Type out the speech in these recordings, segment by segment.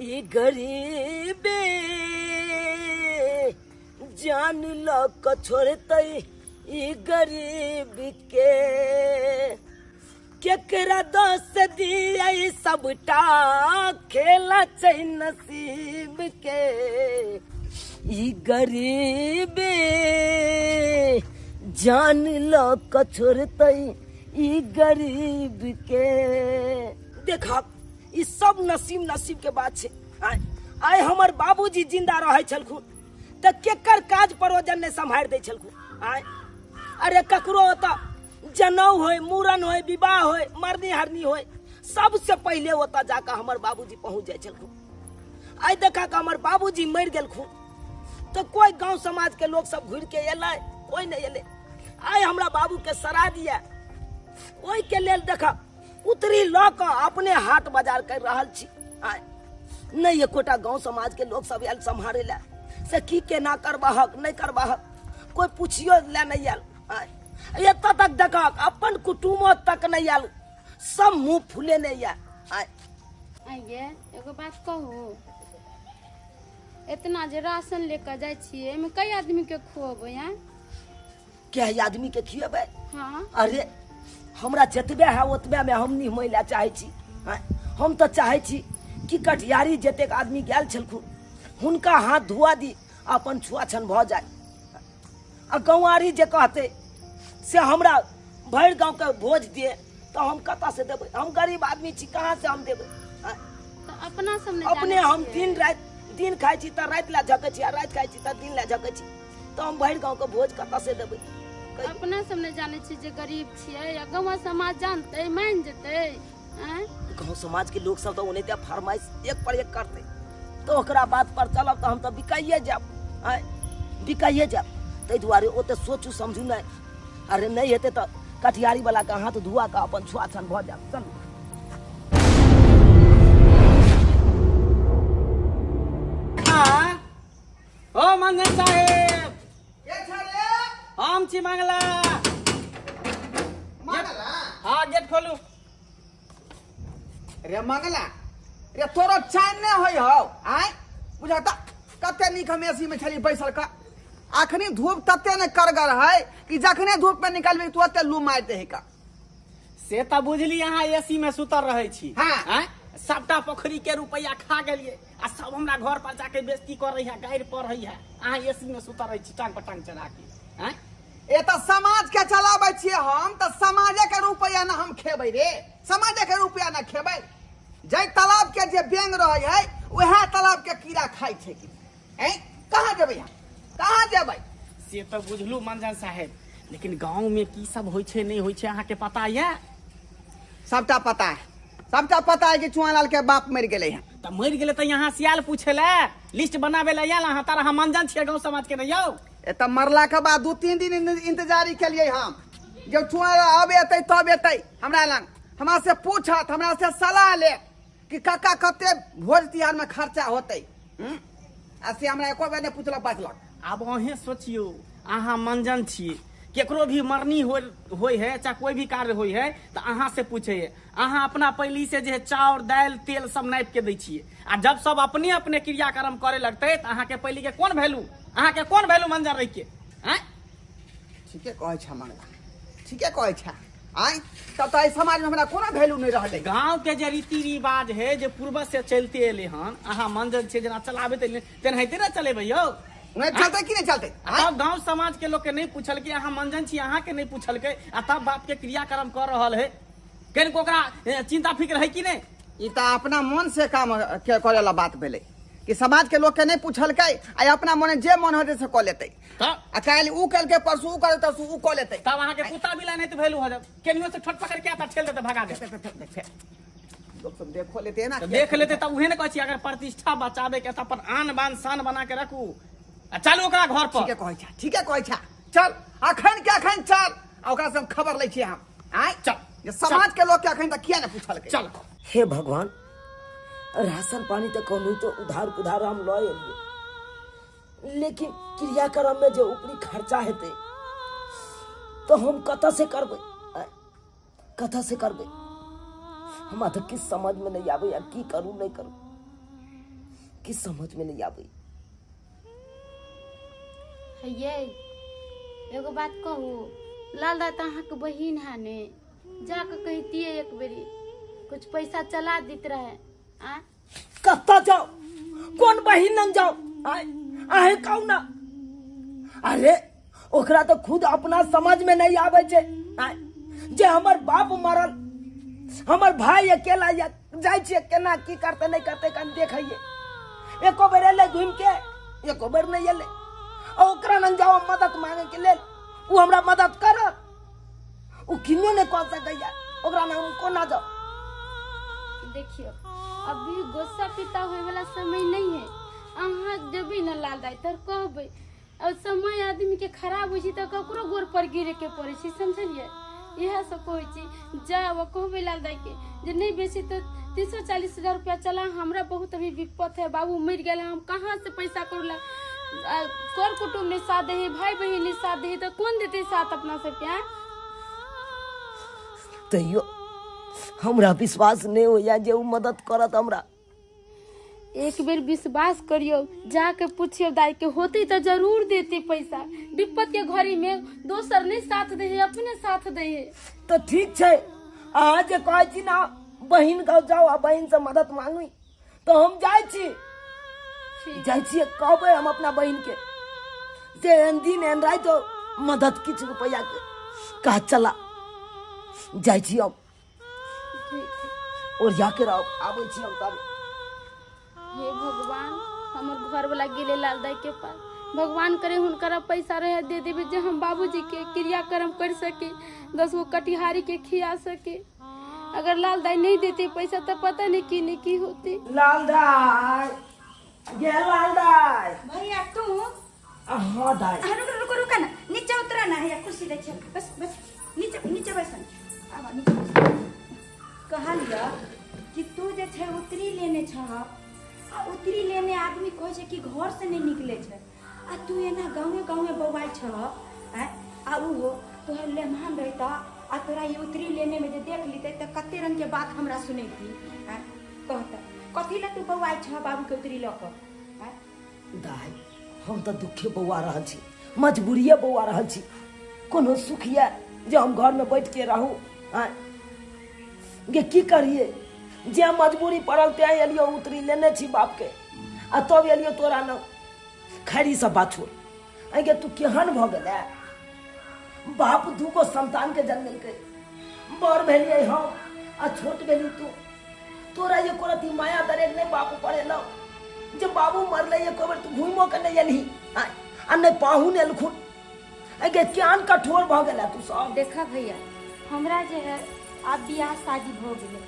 ई गरीबी जान लो को छोड़ते ई गरीब के केकरा दोस्त दिया सबटा खेला चाहिए नसीब के ई गरीबी जान लो को छोड़ते ई गरीब के। देखा ई सब नसीब के बात छे। आय हमर बाबूजी जिंदा रहे छलखुन त केकर काज परोजन ने संभाल दे छलखुन। आय अरे ककरो त जनौ होय, मूरन होय, विवाह होय, मरनी हरनी होय, सबसे पहले ओता जाकर हमर बाबूजी पहुंच जाय छलखुन। आय देखा कि हमर बाबूजी मर गेलखुन तो कोई गांव समाज के लोग सब घुर के एलै, कोई नहीं एलै। आय हमरा बाबू के सरा दिया ओई के लेल देखा उतरी ल क अपने हाट बाजार कर रहल छी। आय नहीं एकोटा गांव समाज के लोग सब आयल संभारे ला से की केना करबाहक नहीं करबाहक कोई पूछियो ले नहीं आयल। आय एत तक देखा अपन कुटुम्ब तक नहीं आयल, सब मुंह फूले नहीं आयल। आय आइए एगो बात कहू, इतना जे राशन लेकर जाय छिए एमे कई आदमी के खुआबे हैं? क्या आदमी के खिएबे? हाँ अरे हमरा जतबे है ओतबे में हम निमय ला चाहे छी। हम तो चाहे छी कि कटियारी जतेक आदमी गेल छलखुन हुनका हाथ धुआ दी अपन छुआछन भ जाए। आ गौआरी जे कहते से हमरा भर गांव के भोज दिए तो हम कता से देबे? हम गरीब आदमी छी, कहाँ से हम देबे? तो अपना सब अपने हम दिन खाई छी त रात ला झके छी, रात खाई छी त दिन ला झके छी, तो हम भर गांव के भोज कता से देबे? अपना सब ने जाने छी जे गरीब छिए या गांव समाज जानते मान जेते? गांव समाज के लोग सब तो उन्हें त्या फरमाइश एक पर एक करते तो ओकरा बात पर चलब तो हम तो बिकाइए जाब। बिकाइए जाब तै दुआरे ओते सोचू समझू नहीं। अरे नहीं हेते तो कटियारी वाला का हाथ धुआ का अपन छुआछन भ जाब। चल ओ मंगल साहेब हम छी मंगला। हाँ गेट खोलू। रे मंगला रे तोरो चैन ने होय हो। आय बुझाता कते निक हम एसी में छली बैसल का अखनी धूप तते ने करगर है कि जखने धूप में निकलबे तुरंत लू मार दे का। से त बुझली अहाँ एसी में सुतर रहे छी। हाँ सबटा पोखरी के रुपया खा गेलिए आ सब हमरा घर पर जाके बेइज्जती कर रही है, गायर पर रही है। अहाँ एसी में सुतर रहे छी टांग पर टांग चढ़ा के। ए त समाज के चलाबै छिए हम त समाजे के रुपया ना हम खेबै रे, समाजे के रुपया ना खेबै। जे तालाब के जे बेंग रहे है वह तालाब के कीड़ा खाई छे कि कहां जेबै? कहां जेबै? से तो बुझलू मंजन साहेब, लेकिन गांव में की सब होय छे नहीं होय छे अहाँ के पता है? सबटा पता है, सबटा पता है कि चुआलाल के बाप मर गेले है। त मर गेले त यहाँ सियाल पूछे ले लिस्ट बनावे ले आयल अहाँ तारा हम मंजन छिए गांव समाज के नहीं हो? ए त मरला के बाद 2-3 दिन इंतजारी के लिए हम जब चुआला अब एतै तब एतै हमरा लंग हमरा से पूछत, हमरा से सलाह ले कि काका कते भोज तिहार में खर्चा होतै। ऐसे हमरा एको बेर ने पूछलक बाजलक। अब अहें सोचियो अहाँ मंजन छिए, केकरो भी मरनी होय है चाहे कोई भी कार्य होय है तो अहाँ से पूछे है। अहाँ अपना पहली से जे चाउर दाल तेल सब नाप के दै छिए आ जब सब अपने अपने क्रियाक्रम करे लगते तो अहाँ के पहली के कौन वैल्यू, अहाँ के कौन वैल्यू मंजन रह के? ठीके कहै छ मंगला, ठीके कहै छ। आय तब तो समाज में हमरा कोनो वैल्यू नहीं रहले। गांव के जे रीति रिवाज है जे पूर्वज से चलते एले हन अहाँ मंजन छे जना चलाबे तेनाहिते ना चलेबै यौ? नहीं चलते कि नहीं चलते? तब गांव समाज के लोग के नहीं पूछल के अहाँ मंजन छी, अहाँ के नहीं पूछल के आ तब बाप के क्रियाक्रम कर रहल है केन कोकरा चिंता फिक्र है कि नहीं? ई त अपना मन से काम के करेला बात भेलै कि समाज के लोग के नहीं पूछल के आ अपना मन जे मन होते से क लेतै। आ काल उ कल के परसू उ करे तरसू उ क लेतै। तब अहाँ के कुत्ता बिला नहीं तो वैल्यू हो जाब, केनियो से ठट पकड़ के आता ठेल देते भगा दे। लोग सब देखो लेते ना, देख लेते तब उहे ने कहै छी अगर प्रतिष्ठा बचावे के त अपन आन बान शान बना के रखू आ चलू ओकरा घर पर। ठीके कहै छ, ठीके कहै छ। चल अखन के अखन चल ओकरा से हम खबर लै छी हम। आय चल ये समाज के लोग के अखन तक किया ने पूछल के? चल हे भगवान राशन पानी तो कहूँ तो उधार हम लए एलिए, लेकिन क्रियाक्रम में जो ऊपरी खर्चा हेते तो हम कथा से करबे? कथा से करबे? हमरा तो किस समझ में नहीं आवे या की करूं नहीं करूं। कि समझ में नहीं आवे। ये एगो बात कहू, लाल दाई तो अहाँ के बहिन है ने, जाके कहतिए एक बेरी कुछ पैसा चला देत रहे। आ कत्ता जाओ, कौन बहिन नंग जाओ, आहे कहू ना। अरे ओकरा तो खुद अपना समझ में नहीं आवे छे। जे हमर बाप मरल, हमर भाई अकेला या जाय छे केना की करते नहीं करते कन देखिए। एको बेर एले घूम के, एको बेर नहीं एले। ओकरा नंग जाओ मदद मांगे के लेल, उ हमरा मदद कर, उ किन्नो ने कह सकैया, ओकरा नाम को ना जाओ। देखियो अभी गुस्सा पिता होए वाला समय नहीं है। अहाँ जब न लाल दाई तर कहबे, और समय आदमी के खराब हो तो ककरो गोर पर गिरे के पड़े छी, समझलिए। यह सब कहै छी, जाओ कहबे लाल दाई के जे नहीं बेसी तो 340 हजार रुपया चला, हमरा बहुत अभी विपत है, बाबू मर गया, हम कहाँ से पैसा करूला, कर कुटुम ने साथ दे, भाई बहन ने साथ दे, तो कौन देते साथ अपना से प्यार। तैयो हमरा विश्वास नहीं हो या जे उ मदद करत हमरा। एक बेर विश्वास करियो, जाके पूछियो दाई के, होती तो जरूर देते पैसा। विपत के घड़ी में दोसर नहीं साथ दे, अपने साथ दे। तो ठीक है, अहाँ जे कहै छी ना बहिन गाँव जाओ आ बहिन से मदद मांगी, तो हम जाय छी, कहबे हम अपना बहिन के जे एन दिन एन रात तो मदद किछ रुपया के कहा चला जाय छी हम, और जाके रहो आबै छी हम तब। हे भगवान, हमर घर वाला गेले लाल दाई के पास, भगवान करे हुनकरा पैसा रहे दे देवे जे हम बाबूजी के क्रियाक्रम कर सके, 10 गो कटिहारी के खिया सके। अगर लाल दाई नहीं देते पैसा तो पता नहीं की होती। लाल दाई, ये लाल दाई। भैया तू? हाँ दाई। रुको रुको ना, नीचे उतरा ना है, कुर्सी दे छे, बस नीचे बैठ, आवा नीचे बैठ। कहा लिया कि तू जे छे उतरी लेने छह, आ उतरी लेने आदमी कहे छे कि घर से नहीं निकले छे, आ तू एना गाँवे बौआई छह, आ उ तोहर लेमान रहता, आ तोरा ये उतरी लेने में जे देख लीते तो कते रंग के बात हमरा सुनैती। कहता कथी ला तू बौआई छह बाबू के उतरी लक। दाई हम तो दुखे बौआ रहल छी, मजबूरिये बौआ रहल छी, कोनो सुख ये जे हम घर में बैठ के रहू। गे की करिए, जे मजबूरी पड़ल ते एलियो उतरी लेने छी बाप के, आ तब एलियो तोरा न खैरी सब बात छोड़। गे तू केहन भ गेलै, बाप 2 गो संतान के जन्म के, बड़ भेलिए हम आ छोट भेली तू। तोरा ये कोरती माया दरेक नहीं बाप पड़ेलो, जे बाबू मरले एको बेर तू घुमो के नहीं एलही, आ नहीं पाहुन एलखुन। गे क्यान कठोर भ गेलै तू सब। देखा भैया, हमरा जे है अब बियाह शादी हो गेले,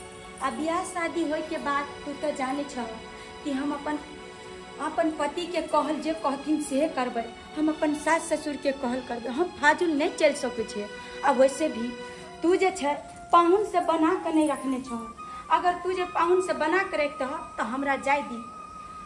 आ बियाह शादी होय के बाद तू तो जाने छ कि हम अपन पति के कहल जे कहथिन से करबै, हम अपन सास ससुर के कहल करबै, हम फाजुल नहीं चल सकै छियै। अब वैसे भी तू जे छै पाहुन से बना के नहीं रखने छ, अगर तू जे पाहुन से बना के रखता तो हमरा जाय दी।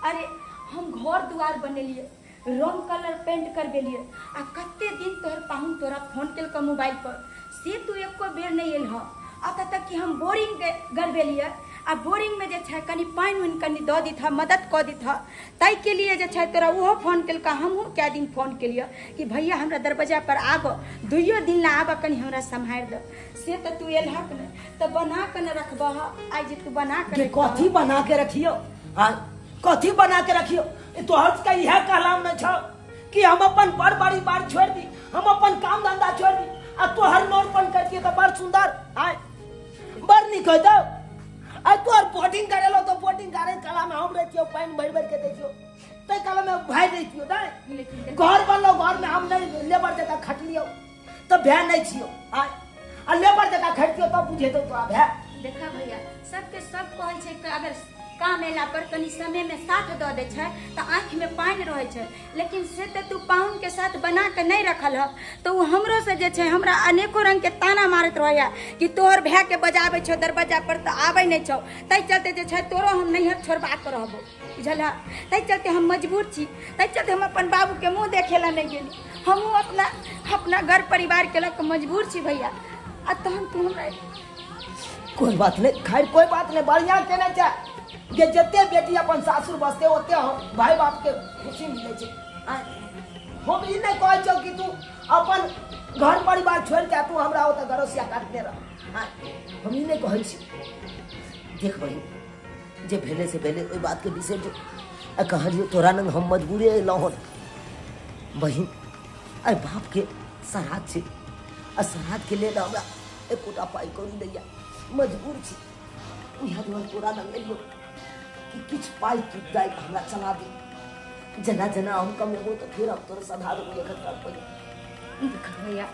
अरे हम घर दुआर बनेलिए, रंग कलर पेंट करबेलिए, आ कते दिन तोहर पाहुन तोरा फोन केल के मोबाइल पर, से तू एको बेर नहीं एल ह। आता तक कि हम बोरिंग गड़बेलिए, आ बोरिंग में जे छै कनी पानी उन कनी दऽ दी था, मदद कऽ दी था, ताई के लिए जे छै तोरा उहो फोन केलका, हमहूँ कए दिन फोन केलिए कि भैया हमरा दरवाजा पर आबो, 2 दिन ला आबऽ कनी हमरा सम्हारि दे। से तो तू एलहक ने, तो बना के न रखबह। आई जे तू बना के कथी बना के रखियो, कथी बना के रखियो, तोहर का यह कहलाम न छौ कि हम अपन बड़ बड़ी बार छोड़ दी, हम अपन काम धंधा छोड़ दी, आ तोहर नौरपन करके तो बड़ सुंदर बड़ निक है। आ तोहर बोटिंग करेलो तो बोटिंग करे कला में हम रहतियो, पानी भर भर के देखियो, ते कला में भाई रहतियो। नहीं घर बनलो, घर में हम नहीं लेबर जगह खटलियो तो भै नहीं छियो, आ लेबर जगह खटतियो तो बुझे तो भै। देखा भैया, सबके सब कहै छै कि अगर काम एला पर कनी समय में साथ दऽ दे छै तो आँख में पानी रहे छै, लेकिन से तो तू पाहुन के साथ बना के नहीं रखल ह, तो वो हमरो से जे छै हमरा अनेको रंग के ताना मारत रहैया कि तोहर भै के बजाबै छौ दरवाजा पर तो आबै नहीं छौ, तै चलते जे छै तोरो हम नैहर छोड़बा के रहबो, बुझल। तै चलते हम मजबूर छी, तै चलते हम अपन बाबू के मुँह देखे ला नहीं गेली, हमहूँ अपना घर परिवार के लग मजबूर छी भैया। आ तहन तू हमरा कोई बात नहीं, खैर कोई बात नहीं, बढ़िया केना छै, जे जते बेटी अपन सासुर बसते ओते हम भाई बाप के खुशी मिले छे। हम ई नहीं कहै छौ कि तू अपन घर परिवार छोड़ के तू हमरा ओते गरोसिया काटने रह। हम ई नहीं कहै छी। देख बहिन जे भेले से पहले ओई बात के विषय जो कहलियो तोरा नंग हम मजबूरे लहन बहिन आई बाप के श्राद्ध छे आ श्राद्ध के लेल हमरा एकोटा पाई कौड़ी दैया मजबूर छी। उहा दुआरे तोरा नंग एलियो कि किछ पाई टूट जाए हमरा चला दे। जना जना हम कमेबो तो फिर हम तोर सधा देबो इकट्ठा पड़ी। देख भैया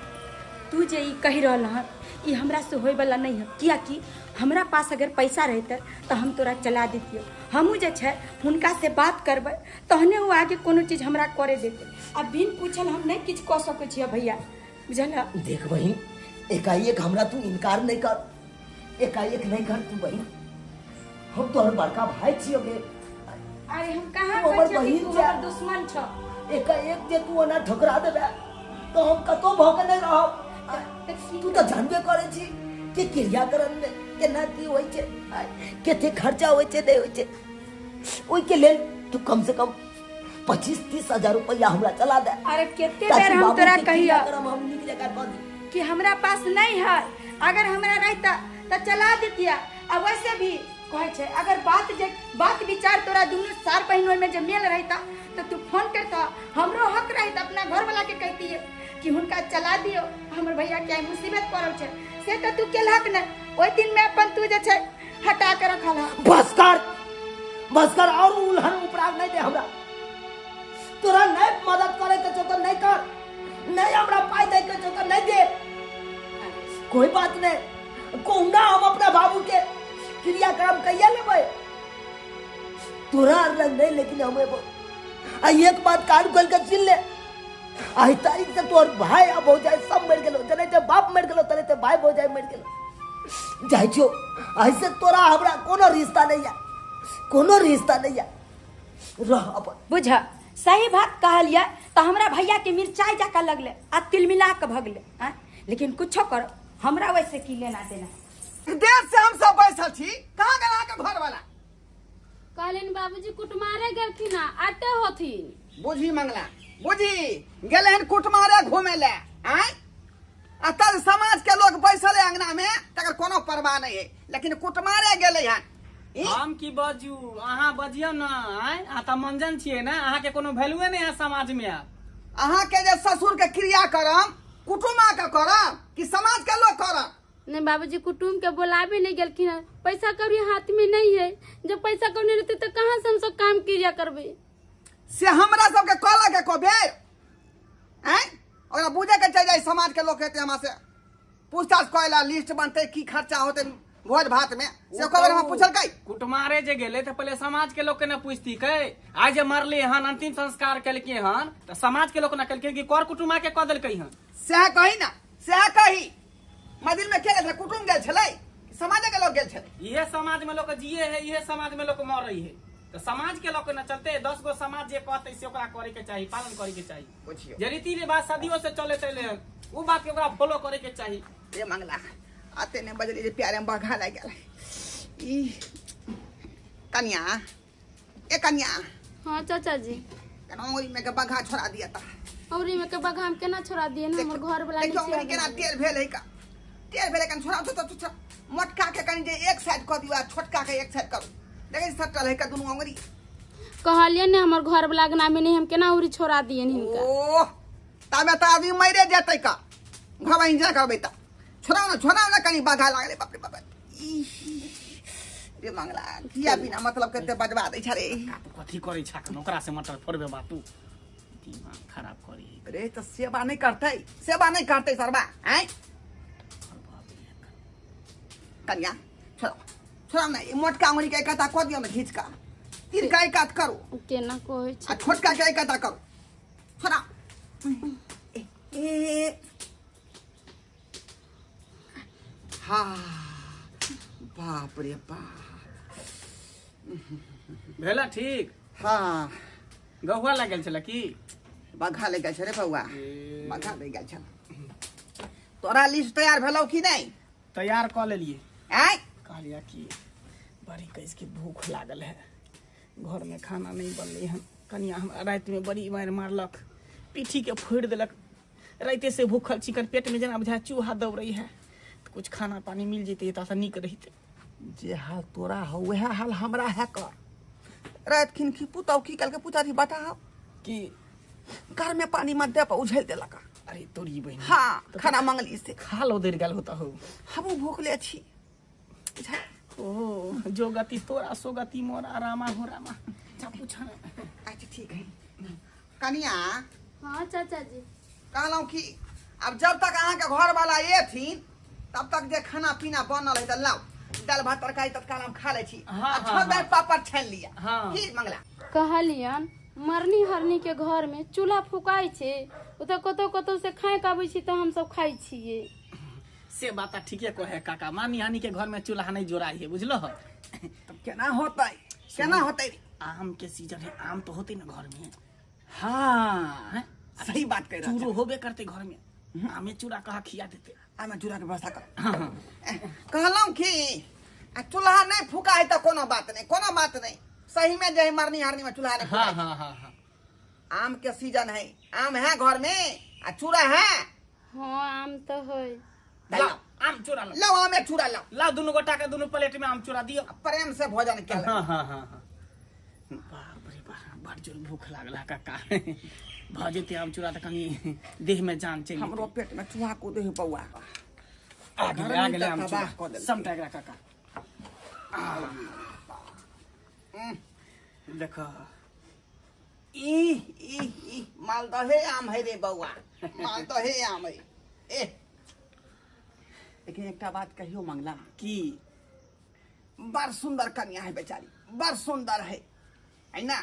तू जे ई कहि रहल हन ई हमरा से होय वाला नहीं है। किया कि हमरा पास अगर पैसा रहते तो हम तोरा चला देतियो। हमू जे छे हुनका से बात करबे तहने वो आगे कोनो चीज हमरा करे देते। अब बिन पूछल हम नहीं किछ कह सकै छियै भैया बुझल। देख बहिन एकाएक हमरा तू इनकार नहीं कर। एकाएक नहीं कर तू बहिन। हम तोहर बड़का भाई छियो गे। अरे हम कहां तू हमर बच्चे बहिन तू छे। हमर दुश्मन छ। एकाएक जे तू ओना ठकरा देबे तो हम कतो भौके नहीं रहब। तू तो जानबे करे छी कि क्रियाकरण में केना की होय छे केते खर्चा होय छे नहीं होय छे। ओई के लेल तू कम से कम 25-30 हजार रुपया हमरा चला दे। अरे केते बेर हम तोरा कहियो हम निक जगह कर दी कि हमरा पास नहीं है। अगर हमरा रहता तो चला देतिया। अब वैसे भी कहे छे अगर बात विचार तोरा दुनु सार बहिनों में जे मेल रहता तो तू फोन करता हमरो हक रहता अपना घर वाला के कहती है कि हुनका चला दियो हमर भैया के मुसीबत पड़ल छे से तो तू केलहक न। ओइ दिन में अपन तू जे छे हटा के रखल है। बस कर और उल्हन उपराग नहीं दे हमरा। तोरा नहीं मदद करे के तो नहीं कर। नहीं हमरा पाई दे के तो नहीं दे। कोई बात नहीं कहूंगा हम अपना बाबू के क्रियाक्रम कहिया लेबै। तोरा रंग नहीं लेकिन हमें एक बात कान खोल के सुन ले। आई तारीख से तोर भाई अब हो जाए सब मर गेलो। जने ते बाप मर गेलो तने ते भाई हो जाए मर गेलो। जाय छो ऐसे तोरा हमरा कोनो रिश्ता नहीं है। कोनो रिश्ता नहीं है। रह अपन बुझ सही बात कहलिया तो हमरा भैया के मिर्चाई जाका लगले आ तिल मिला के भगले। लेकिन कुछो कर हमरा वैसे की लेना देना। देर से हम सब बैठल छी। कहाँ गेला के घर वाला? कहलिन बाबूजी कुटमारे गेलखिन आटे होथिन। बुझी मंगला बुझी गेले हन कुटमारे घूमे ले। आ तब समाज के लोग बैसल है अंगना में तकर कोनो परवाह नहीं है। लेकिन कुटमारे गेले हन। हम की बजू अहाँ बजियो ना। आ त मंजन छिए ना अहाँ के कोनो वैल्यूए नहीं है समाज में। अहाँ के जे ससुर के क्रिया करम कुटुमा के करम कि समाज के लोग करम? नहीं बाबूजी कुटुम के बुलावे नहीं गेलखिन। पैसा कौड़ी हाथ में नहीं है। जब पैसा कौड़ी रहते तो कहाँ से हम सब काम किया करबे। से हमरा सब के कहला के को बेर और बुझे के चाहिए समाज के लोग कहते हमरा से पूछताछ कइला लिस्ट बनते की खर्चा होते भोज भात में से खबर हम पूछल कई। कुटमारे जे गेले तो पहले समाज के लोग के न पूछती कै। आज जे मरले हन अंतिम संस्कार करके हन तो समाज के लोग न कलके कि कर कुटुमा के कह देलकै हन। से कही ना से कही मंदिर में के कुटुम गेल छलै समाज के लोग गेल छलै। इहे समाज में लोग जिए है इहे समाज में लोग मर रही है। तो समाज के लोग न चलते 10 गो समाज जे कहते से ओकरा करे के चाहिए पालन करे के चाहिए। बुझियो जे रीति रिवाज सदियों से चले चले उ बात के ओकरा फॉलो करे के चाहिए। ये मंगला आते ने बजली जे प्यारे में बघा लग गेल। ई कन्या ए कन्या। हाँ चाचा जी कनौरी में के बघा छोड़ा दिया था। औरी में के बघा हम केना छोड़ा दिए ना हमर घर वाला देखो नीचे हमनी केना टेर भेल है का टेर भेल कन छोड़ा तो मोटका के कन जे एक साइड कर दिया छोटका के एक साइड करो लेकिन सटल है का दोनों अंगुरी। कहलिए ने हमर घर वाला के नाम नहीं हम केना औरी छोड़ा दिए हिनका। ओ तबे त आदमी मरे जेतै का घर में इंजा करबै त छोड़ा ना कनी बघा लागले बाप रे बाप। रे मंगला किया बिना मतलब करते बजवा दै छरे। कथी करे छाकन ओकरा से मटर फोड़बे बातू दिमाग खराब करी। अरे तो सेवा नहीं करते सरबा हैं कन्या छोड़ा ना मोटका अंगुली के एकता को दियो में खींच का तीर का एक करो केना कहै आ छी। छोटका के एकता करो छोड़ा ए हाँ बाप रे बाप। भेला ठीक। हाँ गहुआ लागल छला की बघा ले गए रे बउआ बघा ले गए तोरा लिस्ट तैयार भेलौ कि नहीं? तैयार क लेलिए। आय कहलिया कि बड़ी कैस के भूख लागल है, घर में खाना नहीं बनले हन। कनिया हमरा रात में बड़ी मार मारलक, पीठी के फोड़ देलक। राते से भूखल चिकन पेट में जना बुझा चूहा दौड़ रही है, तो कुछ खाना पानी मिल जेते तो नीक रहते। जे हाल तोरा हो वह हाल हमरा है कर। रात खिन की पुताऊ की कल के पुता थी बताओ कि घर में पानी मत दे पर उझल देलक। अरे तोरी बहन हाँ खाना मंगली से खा लो देर गल होता हो। हम भूखले छी। ओ जो गति तोरा सो गति मोरा, रामा हो रामा। अच्छा पूछा अच्छा ठीक है कनिया। हाँ चाचा जी। कहलूँ कि अब जब तक अहाँ के घर वाला ये थी तब तक जे खाना पीना बनल है तो लाओ दाल भात तरकारी तत्काल हम खा ले छी। हाँ, अच्छा हाँ, दाल पापड़ छान लिया। हाँ। की मंगला कहलियन मरनी हरनी के घर में चूल्हा फुकाई छे, उ तो कतो कतो से खाए के आबै छी तो हम सब खाई छिए। से बात ठीके कहे काका, मानी हानि के घर में चूल्हा नहीं जोड़ाई है, बुझलो हो। तब केना होतै केना होतै रे? आम के सीजन है, आम तो होते ना घर में। हाँ सही बात कह रहा चूरो होबे करते घर में, आमे चूड़ा कहा खिया देते। आ मैं चूड़ा के व्यवस्था कर। हाँ। कहलूँ कि चूल्हा नहीं फूका है तो कोनो बात नहीं। सही में जे मरनी हरनी में चूल्हा नहीं फूका हाँ है। हाँ हाँ हाँ। आम के सीजन है, आम है घर में आ चूड़ा है। हाँ आम तो है। लाओ आम चूड़ा लो, लो आम चूड़ा लो। लाओ दोनों गोटा के दोनों प्लेट में आम चूड़ा दियो। प्रेम से भोजन के हाँ हाँ हाँ हाँ। बाप रे बाप बड़ जोर भूख लागला काका। भ जेते आम चूड़ा तो कनी देह में जान चली। हमरो पेट में चूहा कूदे है बउआ। आगले आम चूड़ा सब टाइगर काका। देखो ई मालदहे आम है रे बउआ, मालदहे आम है। ए लेकिन एक बात कहियो मंगला की बड़ सुंदर कन्या है बेचारी, बड़ सुंदर है ना।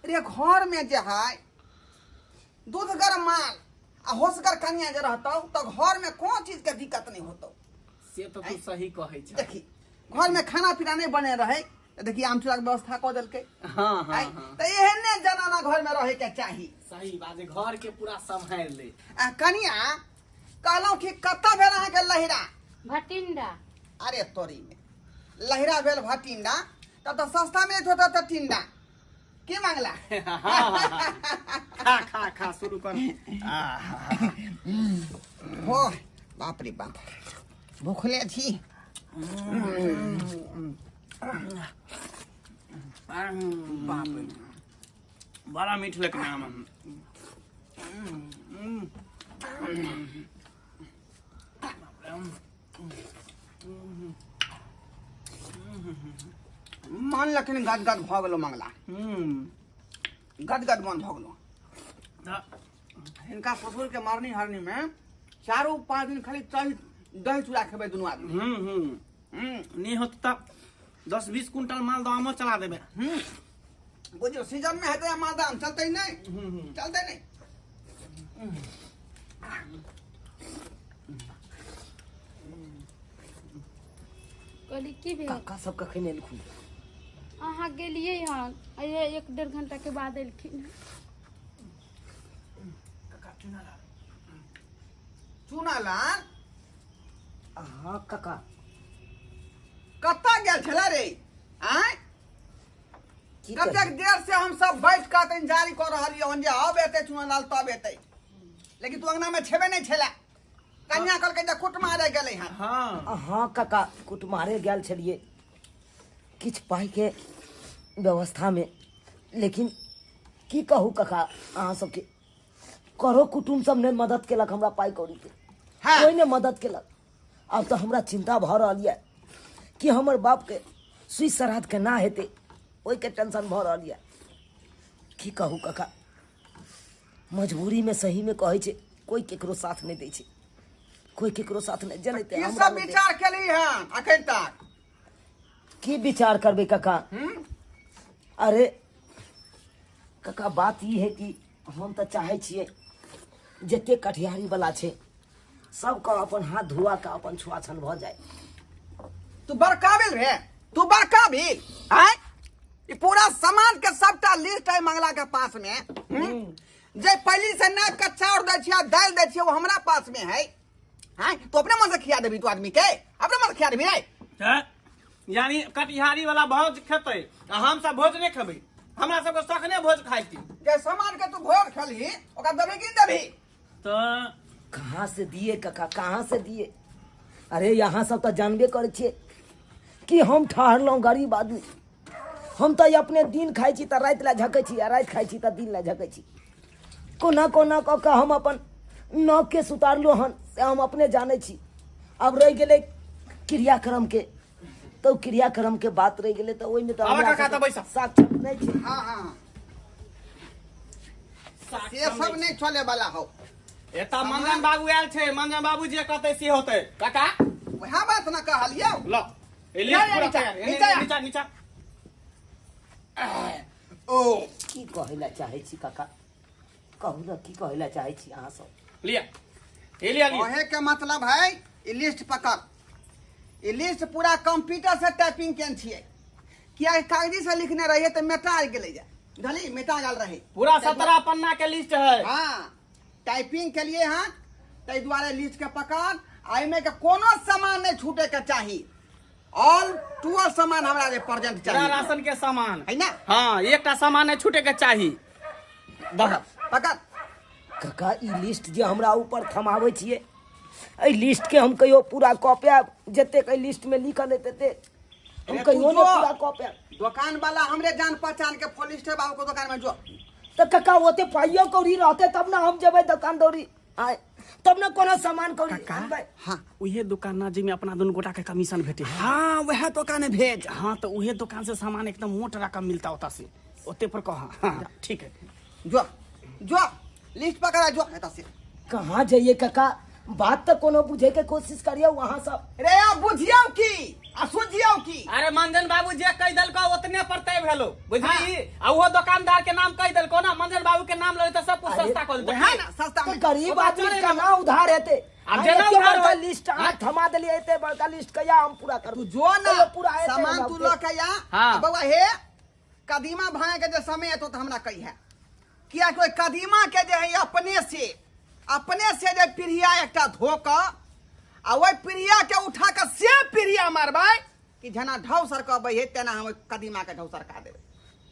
रे घर में जे है दूधगर माल आ होशगर कन्या जे रहता तो घर में कौन चीज के दिक्कत नहीं होता। से तो तू सही कहे छ। देखी घर में खाना पीना नहीं बने रहे तो देखिए आम चूड़ा के व्यवस्था कर दिल के। हाँ हाँ हाँ। तो एहने जनाना घर में रहे के चाहिए। सही बात है, घर के पूरा संभाल ले। कनिया कहलूँ कि कत्ता भेल अहाँ के लहिरा? भटिंडा। अरे तोरी में लहिरा भेल भटिंडा तो सस्ता में होता तो टिंडा की मंगला। खा खा खा शुरू कर। हो बाप रे बाप भूखले छी। बाप रे बड़ा मीठ लग रहा है। मन लेकिन गदगद भ गेलो मंगला, गदगद मन भ गेलो। इनका ससुर के मरनी हरनी में 4-5 दिन खाली दही चूड़ा खेबे दुनू आदमी। नहीं होत तब 10-20 कुंटल माल दो आमो चला देबे। बुझियो सीजन में हेतै मालदा आम चलते नहीं, चलते नहीं। कहली की भेल? काका सब कखन एलखुन? अहाँ गेलिए हन, ये 1-1.5 घंटा के बाद एलखिन। चूना लाल हाँ काका। कत्ता गेल छला रे? आय की कतेक कही? देर से हम सब बैठ के इंतजार कर रहलिए हन जे अब एते चूना लाल तब एते, लेकिन तू अंगना में छेबे नहीं छला। कन्या कहलकै जे कुट मारे गेलै हन। हाँ हाँ काका कुटमारे गेल छलिए किछ पाई के व्यवस्था में, लेकिन की कहू काका अहाँ सबके करो कुटुम सब ने मदद केलक हमरा पाई कौड़ी के। हाँ। कोई ने मदद केलक। अब तो हमरा चिंता भ रही है कि हमर बाप के सुई श्राद्ध के ना हेते, ओई के टेंशन भ रही है। की कहू काका मजबूरी में सही में कहै छै कोई केकरो साथ नहीं दै छै, कोई केकरो साथ नहीं जनते। ये सब विचार केली हन अखन तक? की विचार करबे काका? अरे काका बात ई है कि हम तो चाहे छिए जते कटिहारी वाला छे सबका अपन हाथ धुआ के अपन छुआछन भ जाए। तू बड़काबिल रे, तू बड़काबिल। आय ये पूरा समाज के सबटा लिस्ट है मंगला के पास में। जे पहली से नाप के चाउर दै छियै दाल दै छियै वो हमरा पास में है। हां तो अपने मन से खिया देबी तू आदमी के, अपने मन से खिया देबी रे। यानी कटिहारी वाला भोज खेते आ हम सब भोज नहीं खेबै। हमरा सबके सखने भोज खाइ छी। जे सामान के तू भोज खेली ओकरा देबी कि नहीं देबी? तो कहाँ से दिए काका, कहाँ से दिए? अरे यहाँ सब तो जानबे करे छे कि हम ठहरलौं गरीब आदमी। हम तो अपने दिन खाई छी तो रात ला झकै छी, आ रात खाई छी तो दिन ला झकै छी। कोना कोना कऽ के हम अपन नौक के सुतारलो हन से हम अपने जाने छी। अब रह गेले क्रियाक्रम के, तो क्रियाक्रम के बात रह गेले तो ओइमे तो आवा हमरा काका, तो सबके बैसा। साक्षात नहीं छे। हाँ हाँ ये सब नहीं चले वाला हो। एता मंजन बाबू आयल छे, मंजन बाबू जे कहते से होते। काका वह बात न कहलियो। लो ए लिस्ट पूरा तैयार। नीचा नीचा ओ की कहैला चाहे छी काका, कहू न की कहैला चाहे छी अहाँ सब? लिया ए लिया लिया। कहे के मतलब है ये लिस्ट पकड़। ये लिस्ट पूरा कंप्यूटर से टाइपिंग केन छिए। किया कागजी से लिखने रहिए तो मेटा गेले जा धली मेटा गल रहे। पूरा 17 पन्ना के लिस्ट है। हाँ टाइपिंग के लिए हाँ ताहि द्वारे लिस्ट के पकड़। आई में के कोनो सामान नहीं छूटे के चाहिए। ऑल 12 सामान हमरा रे प्रेजेंट पूरा चाहिए राशन के सामान है ना। हाँ एकटा सामान नहीं छूटे के चाहिए। पकड़ पकड़ काका ई लिस्ट जे हमरा ऊपर थमावे छिए, एहि लिस्ट के हम कहियो पूरा कॉपी जते के लिस्ट में लिखल है तते हम कहियो ने पूरा कॉपी। दुकान वाला हमरे जान पहचान के फॉलिस्ट है बाबू को दुकान में जो। तो काका ओते पाइयो कौड़ी रहते तब ना हम जेबै दुकान दौड़ी आए, तब ना कोनो सामान कौड़ी आनबै। हाँ उहे दुकान ना जिमे अपना दोनों गोटा के कमीशन भेटे है। हाँ वह दुकान भेज। हाँ तो उहे दुकान से सामान एकदम मोट रकम मिलता होता से ओते पर कहा। हाँ ठीक है जो जो लिस्ट पकड़ा जो एता से। कहाँ जाइए काका, बात तो कोनो बुझे के कोशिश करियो वहाँ सब। रे अब बुझियो की आ सुझियो की। अरे मंजन बाबू जे कह दल को उतने पर तय भेलो बुझली। आ वो दुकानदार के नाम कह दल को ना मंजन बाबू के नाम ले तो सब कुछ सस्ता कर दे है ना सस्ता तो में। गरीब आदमी का ना उधार हेते। अब जेना एते उधार बड़का होय- लिस्ट थमा देलिए, एते बड़का लिस्ट कया हम पूरा कर तू जो ना पूरा हेते सामान हमरा तू ओते। ल के या। हाँ। बाबा हे कदीमा भाए के जे समय है तो हमरा कही है किया कोई कदीमा के जे है अपने से जे पिरिया एकटा धोक आ ओइ पिरिया के उठा के से पिरिया मारबै कि जना ढौसर कहबै हे तेना हम कदीमा के ढौसर का देबै।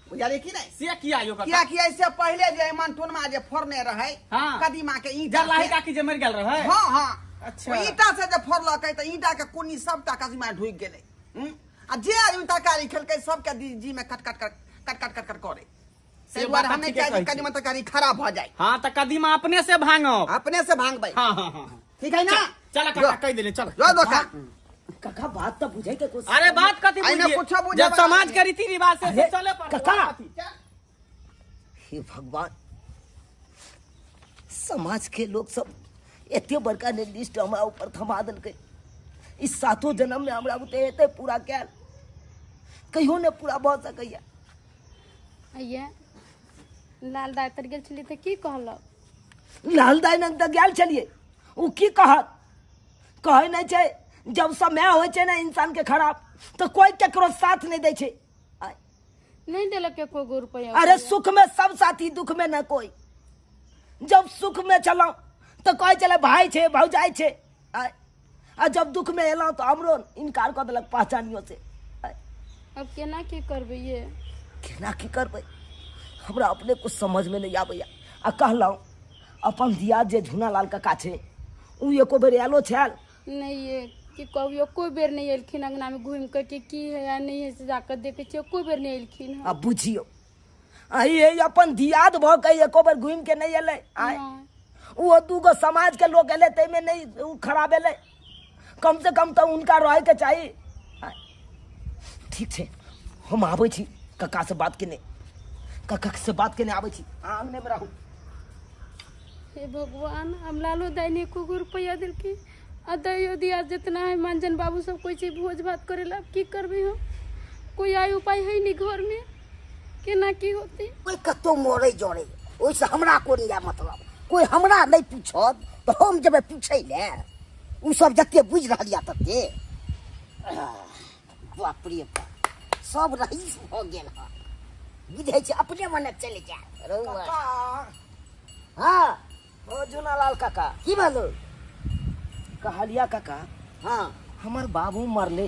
बुझाली कि नहीं? से किया यो किया कि ऐसे पहले जे मंटुनमा जे फोड़ने रहे हाँ। कदीमा के ईंटा जल्लाही से। का की जे मर गेल रहे। हाँ हाँ अच्छा। ओ ईंटा से जे फोड़लकै त ईंटा के कोनी सबटा कदीमा ढुकि गेलै। आ जे आदमी तरकारी खेलकै सबके जी में कट कट करे। से बात बात हम नहीं ठीके चाहे कहै छी। कदीमा तरकारी खराब हो जाए। हाँ तो कदीमा अपने से भांगो। अपने से भांगबै। हाँ हाँ हाँ ठीक है ना? चल काका कह देले चल। जो दुकान काका बात तो बुझे के कोशिश। अरे बात कथी आइना बुझिए कुछो बुझे जब वाला समाज नहीं के रीति रिवाज से अरे, चले पर काका। कथी? हे भगवान, समाज के लोग सब एते बड़का ने लिस्ट हमरा ऊपर थमा देलकै। इस 7 जन्म में हमरा उते एते पूरा कैल कहियो ने पूरा भ सकैया। अइया लाल दाय तर गेल छलियै तऽ की कहलक? लाल दाई नंग त गेल छलिए, उ की कहत कहे नहीं छै जब समय होय छै ना इंसान के खराब तो कोई केकरो साथ नहीं दै छै। आय, नहीं देलक एको गो रुपया। अरे सुख में सब साथी, दुख में न कोई। जब सुख में चलो तो कहे चले भाई छे भौजाई छे, आय, आ जब दुख में एलो तो हमरो इनकार कर देलक पहचानियो से। आय, अब केना की करबै ये? केना की करबै हमरा अपने कुछ समझ में नहीं आबैया। आ कहलौं अपन दिया जे झूना लाल काका छे उ एको बेर आलो छल नहीं ये कि कहियो कोई बेर नहीं एलखिन अंगना में घूम कर के की है या नहीं है से जाकर देखे छियै कोई बेर नहीं एलखिन है। अब बुझियो ये अपन दियाद भ के एको बेर घूम के नहीं एले। आय, हाँ। वो 2 गो समाज के लोग एले तै में नहीं उ खराब एले। कम से कम तो उनका रहे के चाहिए। आय, ठीक छे हम आबै छी काका से बात केने, काका से बात केने आबै छी। आंगने में रहू। हे भगवान, हम लालो दाई ने एको गो रुपया देलखिन आ दैयो दिया जितना है मंजन बाबू सब कोई चीज भोज भात करेला। अब की करबै हम? कोई आय उपाय है नहीं घर में केना की होती? कोई कतो मोरे जोड़े ओइसे हमरा कोन या मतलब कोई हमरा नहीं पूछत तो हम जब पूछे ले उ सब जते बुझ रहल या तते बाप रे बाप सब रईस हो गेल ह बुझै छै अपने मने चले जाए रउआ। हाँ ओ झूना लाल काका की बोलो? कहलिया काका हाँ हमर बाबू मरले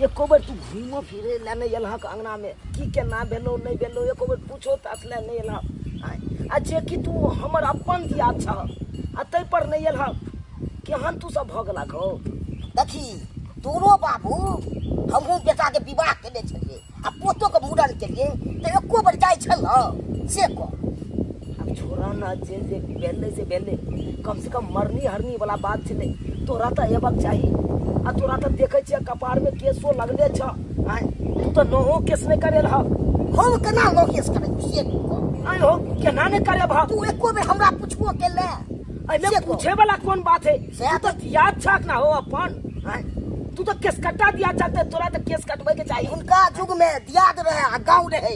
एको बेर तू घूमो फिरे ले नहीं एलह अंगना में की केना भेलो नहीं भेलो एको बेर पूछो तक ले नहीं एलह आ जे कि तू हमर अपन दिया छ आ तै पर नहीं एलह केहन तू सब भ गेला खो देखी तोरो बाबू हमहूँ बेटा के विवाह केने छलिए आ पोतो के मूड़न केलिए तो एको बेर जाइ छल से कह अब छोरा ना जे भेले से भेले कम से कम मरनी हरनी वाला बात छले तोरा तो एबक चाहिए आ तोरा तो देखे छियै कपार में केसो लगले छ आय तू तो नहो केस नहीं करे रह हम केना लो केस करे से कह आय हो केना नहीं करे भा तू एको बेर हमरा पूछबो केले अरे पूछे वाला कौन बात है से तू तो याद छक ना हो अपन आय तू तो केस कटा दिया चाहते तोरा तो केस कटबे के चाहिए उनका युग में दियाद रहे आ गाँव रहे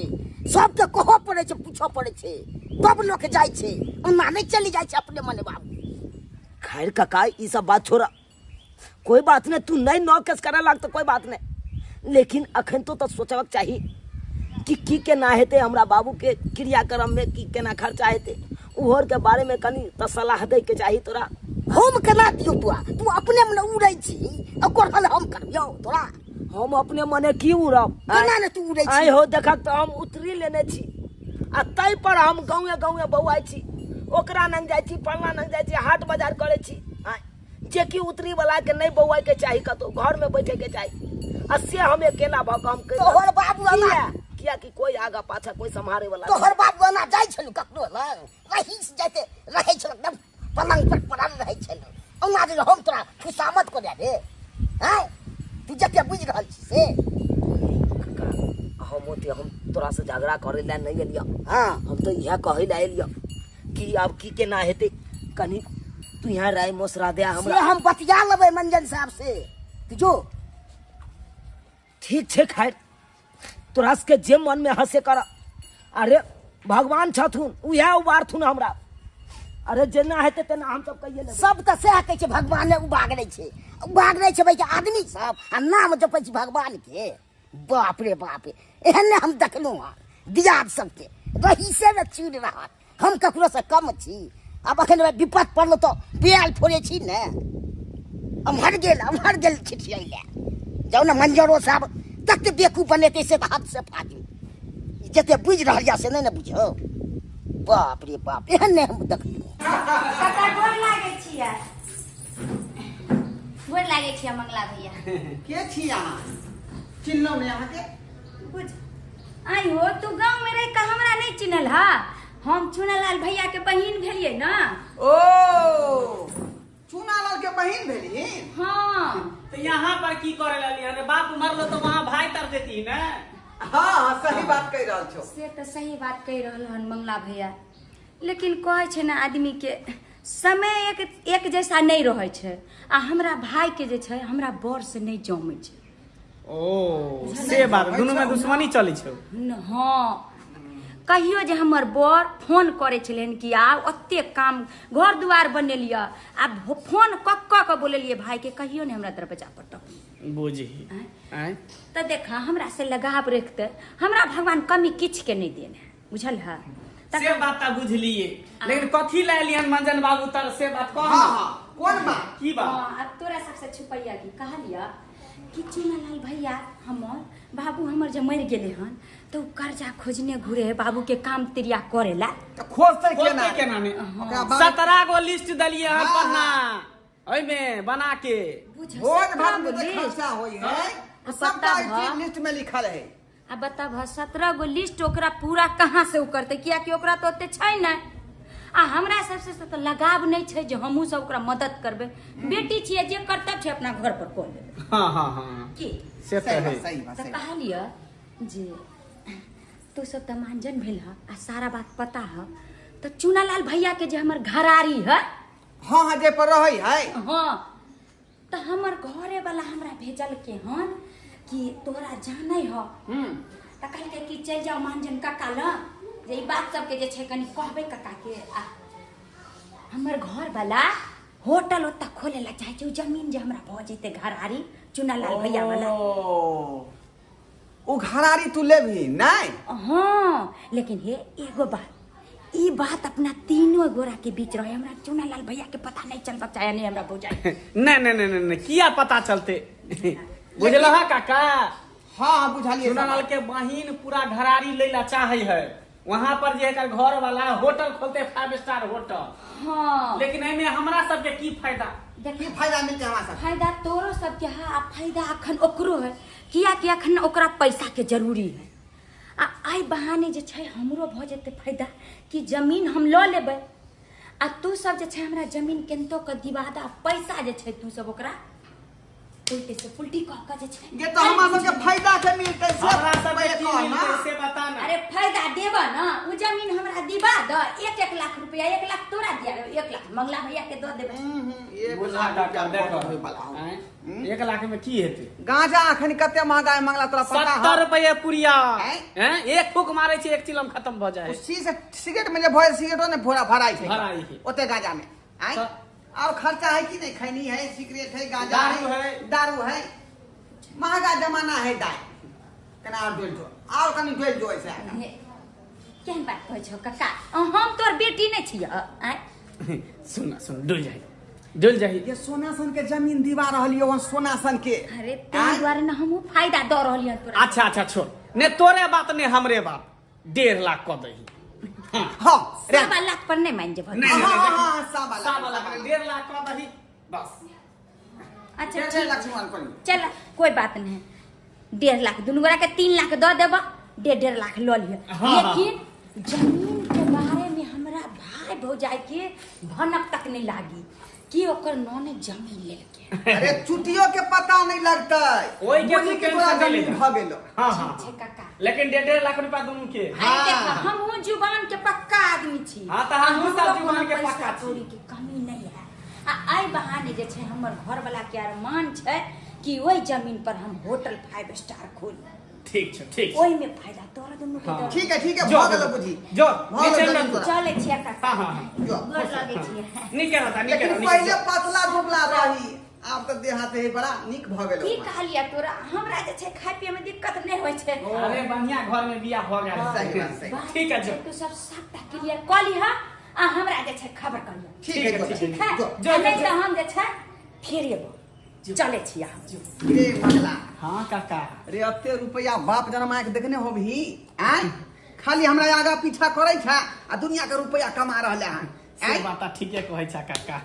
सबके कहऽ पड़े छै पूछऽ पड़े छै तब लोग जाइ छै ओना नहीं चली जाइ छै अपने मने बाबू खैर काका ये सब बात छोड़ा कोई बात नहीं तू नहीं नौ केस करे लाग तो कोई बात नहीं लेकिन अखन तो सोचबक चाहिए कि की केना हेते हमरा बाबू के क्रियाक्रम में की केना खर्चा हेते उहर के बारे में कनी त सलाह दे के चाहिए तोरा हम केना दियो तू अपने मने उड़ै छी ओकर हल हम करबियो तोरा हम अपने मने की उड़ब केना ने तू उड़ै छी आय हो देखक तो हम उतरी लेने छी आ तै पर हम गाँवे बौआई छी ओकरा नंग जाइ छी पलना नंग जाइ छी हाट बाजार करे छी आय जे कि उतरी वाला के नहीं बौआई के चाहिए कतो घर में बैठे के चाहिए आ से हम अकेला भ काम कर तोहर बाबू आना किया कि कोई आगा पाछा कोई संभारे वाला तोहर बाबू आना जाइ छलु ककरो लग रहीस जाते रहै छल एकदम पलंग पर पड़ल रहै छल ओना जे हम तोरा खुशामत को दे रे हैं तू जते बुझ रहल छी से हम तोरा से झगड़ा करे ला नहीं एलिया हां हम तो यह कहे ला एलिया कि अब की केना हेते कनी तू यहाँ राय मोसरा दे हमरा से हम बतिया लेबै मंजन साहब से तू जो ठीक छे खैर तोरा के जे मन में हंसे कर अरे भगवान छथुन उहे उबारथुन हमरा अरे जेना हेते तेना हम सब कहिए ले सब त से कहै छै भगवान उबाग नै छै भाई के आदमी सब आ नाम जपै छै भगवान के बाप रे एहन हम देखलहुँ दियाद सबके रही से न चुन रहा हम ककरो से कम छी अब अखन विपत पड़ल तो बियाल फोड़े छी ने अमहर गेल छिटिया जाओ न मंजरो साहब तते बेकूफ बनेते से हाथ से फाजू जते बुझ रहल या से नहीं न बुझो बाप रे बाप एहन ने हम देखलहुँ कका गोर लागे छियै मंगला भैया के छी अहाँ चिन्हलो ने अहाँ के बुझ आई हो तू गांव में रह के हमरा नहीं चिन्हल हा हम चुनालाल भैया के बहिन भेलिए ना ओ चुनालाल के बहिन भेली हाँ तो यहाँ पर की करे लाली अरे बाप मरलो तो वहाँ भाई तर देती ना हाँ सही बात कह रहल छो से तो सही बात कह रहल हन मंगला भैया लेकिन कहे छै ना आदमी के समय एक जैसा नहीं रहे छै आ हमरा भाई के जे छै हमरा बर से नहीं जमै छै ओ से बात दोनों में दुश्मनी चले छौ हाँ कहियो जे हमर बर फोन करे छलन कि आब ओते काम घर दुआर बनेलिया आ फोन कक्का के बोलेलिए भाई के कहियो ने हमरा दरवाजा पर टप बुझी तो देखा हमरा से लगाव रखते हमरा भगवान कमी किछ के नहीं देने बुझल है से बात ता बुझलिए लेकिन कथी ला एलियन मंजन बाबू तर से बात कह हां कौन बात की बात अब तोरा सबसे छुपैया की कहलिया कि चुनालाल भैया हमर बाबू हमर जे मर गेले हन तो कर्जा खोजने घुरे बाबू के काम तिरिया करेला तो खोजते केना ने ओकरा बाद 17 गो लिस्ट दलिए हर पन्ना ओइ में बना के भोज भात में खर्चा होई है सबटा लिस्ट में लिखल है अब बता 17 गो लिस्ट ओकरा पूरा कहाँ से उ करते किया कि ओकरा तो ओते छै नै आ हमरा सबसे तो लगाव नहीं छै जे हमहू सब ओकरा मदद करबे बेटी छिए जे कर्तव्य छै अपना घर पर कर लेबे हां की से तो है सही बात तो कहलिया जे तू सब त मांजन भेल ह आ सारा बात पता ह तो चुनालाल भैया के जे हमर घरारी है हां हां जे पर रहै है हाँ तो हमर घरे वाला हमरा भेजल के हन कि तोरा जानै ह त कहलके कि चल जाओ मांजन काका ल जे ई बात सब के जे छै कनी कहबे काका के आ हमर घर वाला होटल ओता खोले ला चाहे छै जमीन जे हमरा भ जेते घरारी चुनालाल भैया वाला ओ घरारी तू लेबही नहीं हाँ लेकिन हे एगो बात ई बात अपना तीनों गोरा के बीच रहे हमरा चुनालाल भैया के पता नहीं चलबा चाहे नहीं हमरा बुझाई नहीं किया पता चलते बुझलहा काका? हाँ हाँ बुझलिए सुनल के बहिन पूरा घरारी लेला चाहे है, वहाँ पर जे एकर घर वाला होटल खोलते 5 स्टार होटल। हाँ लेकिन एमे हमरा सबके की फायदा? की फायदा मिलते हमरा सब? फायदा तोरो सबके है आ फायदा अखन ओकरो है, किया कि अखन ओकरा पैसा के जरूरी है। आ आई बहाने जे छै हमरो भ जेते फायदा कि जमीन हम ल लेबै आ तू सब जे छै हमरा जमीन केनतो के दिवा दा, पैसा जे छै तू सब ओकरा उल्टे से उल्टी कह के जे छै ये तो हमरा सबके फायदा के मिलते से हमरा सबके की कहना। मिलते से बता ना। अरे फायदा देबा ना, उ जमीन हमरा दिवा द, 1 लाख रुपया, 1 लाख तोरा दिया, 1 लाख मंगला भैया के दे देबै। ये बुझा काका देखो, 1 लाख में की हेते? गांजा अखन कते महंगा है मंगला तोरा पता 70 है? रुपया पुरिया हैं? हैं? एक फूक मारे छे 1 चिलम खत्म भ जाए। उसी से सिगरेट में जे भरे सिगरेटो ने भरा भराई छै भराई छै। ओते गांजा में आय तो- और खर्चा है कि नहीं? खैनी है, सिगरेट है, गांजा दारू है। दारू है, महंगा जमाना है दाई केना और डोल जो और कनी डोल जो ऐसे केहन बात कहै छौ काका? हम तोर बेटी नै छिय? आय सुन डुल जाही। ये सोनासन के जमीन दिवा रहलियो वन सोनासन के। अरे तेरे द्वारा ना हमहू फायदा द रहलियन तोरा। अच्छा छोड़, ने तोरे बात ने हमरे बात, 1.5 लाख क दही। हां 1.5 लाख पर नहीं मान जेब। नहीं, हां साबा 1.5 लाख क दही बस। अच्छा 1.5 ठीक, लाख से मान पड़ी। चल कोई बात नहीं, 1.5 लाख दुनू गोरा के 3 लाख द देबा, 1.5 लाख ल लिया। हाँ। लेकिन जमीन के बारे में हमरा भाई भौजाई के भनक तक नहीं लागी कि ओकर नौने जमीन लेके। अरे चुटियो के पता नहीं लगता ओई के बोली तू के तोरा टेंशन जमीन ले भ गेलो। हाँ छे काका, लेकिन 1.5 लाख रुपया दोनों के। अरे देखो हमहू जुबान के पक्का आदमी छी। हाँ, तो हमहूँ सब हमरो जुबान के कोनो पक्का पैसा छी। कौड़ी के कमी नहीं है। आ आई बहाने जे छै हमर घर वाला के अरमान छै कि ओई जमीन पर हम होटल 5 स्टार खोली। ठीक छै। ओई में फायदा तोरा दुनू के हाँ। दे। ठीक है जो, भ गेलो बुझी जो, भ नीचे गेलो न- तोरा। चले छियै काका। हाँ। जो गोर लगे छियै। निके रहता लेकिन पहले पतला दुबला रही, अब तो देहात है बड़ा निक भ गेलो। की कहलिया तोरा? हमरा जे छै खाय पिए में दिक्कत नहीं होय छै। अरे बढ़िया घर में बियाह हो गया। सही बात, सही। बात ठीक है, जो। तू सब सबटा क्लियर क लिहा आ हमरा जे छै खबर कर लिहा। ठीक है ठीक है, ठीक है? जो, नहीं तो हम जे छै फिर एबो चले छियै हम। रे मंगला हाँ काका, रे अते रुपया बाप जनमा के देखने हो भी आय खाली हमरा आगा पीछा करे छ आ दुनिया के रुपया कमा रहले हैं। से बात ठीके कहै छ काका।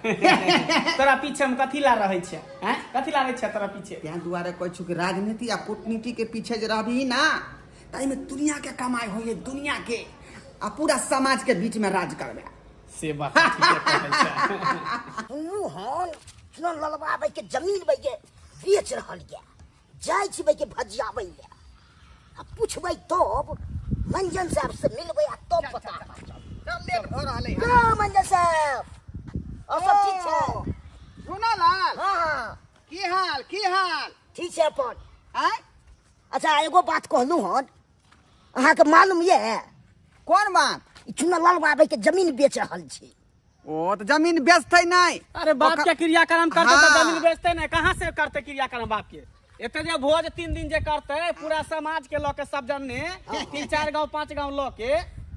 तोरा पीछे हम कथी ला रहै छै? हैं? कथी ला रहै छै तोरा पीछे? त्या दुआरे कहै छु कि राजनीति आ कूटनीति के पीछे जे रहबी ना ताई में दुनिया के कमाई होइए, दुनिया के आ पूरा समाज के बीच में राज करबे। से बात ठीके कहै छ। सुनू हन सुन ललबाबै के जमीन बैके बेच रहल ये, जाइ छी बैके भजियाबै ले आ पूछबै तब मंजन साहब से मिलबै आ तब पता चल लेट भ रहले हैं। का मंजन साहब और सब ठीक छै? सुना लाल हाँ हाँ की हाल ठीक छै अपन। आय अच्छा एगो बात कहलू हन, अहाँके मालूम ये कोन बात? चुना ललबाबै के जमीन बेच रहल छी। ओ तो जमीन बेचते नहीं। अरे बाप के क्रियाक्रम करते तो हाँ। जमीन बेचते नहीं, कहाँ से करते क्रियाक्रम बाप के? एते जे भोज 3 दिन जे करते पूरा समाज के लोग के सब जन ने 3-4 गांव 5 गांव लोग के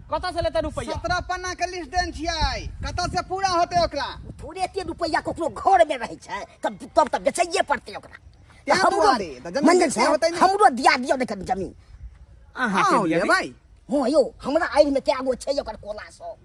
कत से लेते रुपया? 17 पन्ना के लिस्ट देन छियै, कत से पूरा होते ओकरा? थोड़े एते रुपया ककरो घर में रहै छै तब तब बेचैये पड़तै ओकरा। त्या हमरो दुआरे तऽ जमीन मंजन बेचै होतै साहब ने। हमरो दिया दियो देख जमीन। अहाँ हाँ के ले लिए भाई हाँ यौ हमरा आइल में क्या गो छै ओकर कोला सब।